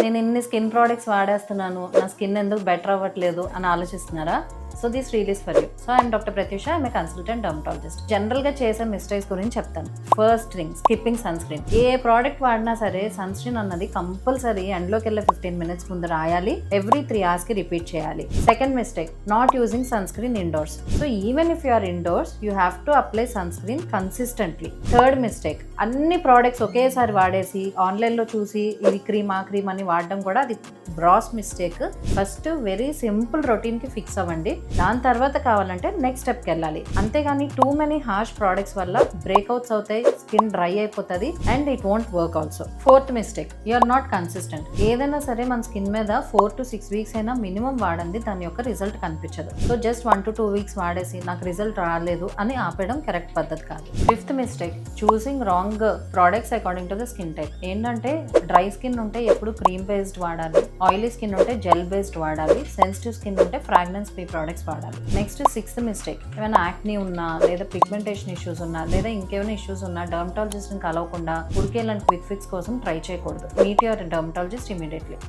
నేను ఇన్ని skin products వాడేస్తున్నాను, నా స్కిన్ ఎందుకు బెటర్ అవ్వట్లేదు అని ఆలోచిస్తున్నారా? So this reel is for you. So I'm doctor Pratyusha, I'm a consultant dermatologist. General గా చేసే మిస్టేక్స్ గురించి చెప్తాను. First thing, skipping sun screen. ఏ ప్రోడక్ట్ వాడినా సరే సన్ స్క్రీన్ అన్నది కంపల్సరీ ఎండ్లోకి వెళ్ళే 15 minutes ముందు రాయాలి. ఎవ్రీ 3 hours కి రిపీట్ చేయాలి. Second mistake, not using sun screen indoors. So even if you are indoors you have to apply sun screen consistently. Third mistake, అన్ని ప్రోడక్ట్స్ ఒకేసారి వాడేసి ఆన్లైన్ లో చూసి ఇది క్రీమ్ ఆ క్రీమ్ అని వాడడం కూడా అది బ్రాస్ mistake. First very simple routine కి ఫిక్స్ అవ్వండి. దాని తర్వాత కావాలంటే నెక్స్ట్ స్టెప్కి వెళ్ళాలి. అంతేగాని టూ మెనీ హార్ష్ ప్రోడక్ట్స్ వల్ల బ్రేక్అవుట్స్ అవుతాయి, స్కిన్ డ్రై అయిపోతుంది and it won't work also. Fourth mistake, you're not consistent. ఏదైనా సరే మన స్కిన్ మీద 4 to 6 weeks అయినా మినిమం వాడండి, దాని యొక్క రిజల్ట్ కనిపించదు. సో జస్ట్ 1 to 2 weeks వాడేసి నాకు రిజల్ట్ రాలేదు అని ఆపేయడం కరెక్ట్ పద్ధతి కాదు. Fifth mistake, choosing wrong products according to the skin type. ఏంటంటే డ్రై స్కిన్ ఉంటే ఎప్పుడు క్రీమ్ బేస్డ్ వాడాలి, ఆయిలీ స్కిన్ ఉంటే జెల్ బేస్డ్ వాడాలి, సెన్సిటివ్ స్కిన్ ఉంటే ఫ్రాగ్రెన్స్ ఫ్రీ ప్రోడక్ట్స్ వాడాలి. నెక్స్ట్ సిక్స్త్ మిస్టేక్, ఏమైనా యాక్నీ ఉన్నా లేదా పిగ్మెంటేషన్ ఇష్యూస్ ఉన్నా లేదా ఇంకేమైనా ఇష్యూస్ ఉన్నా డర్మటాలజిస్ట్ ని కలవకుండా ఉరికే ఇలాంటి క్విక్ ఫిక్స్ కోసం ట్రై చేయకూడదు. Meet your dermatologist immediately.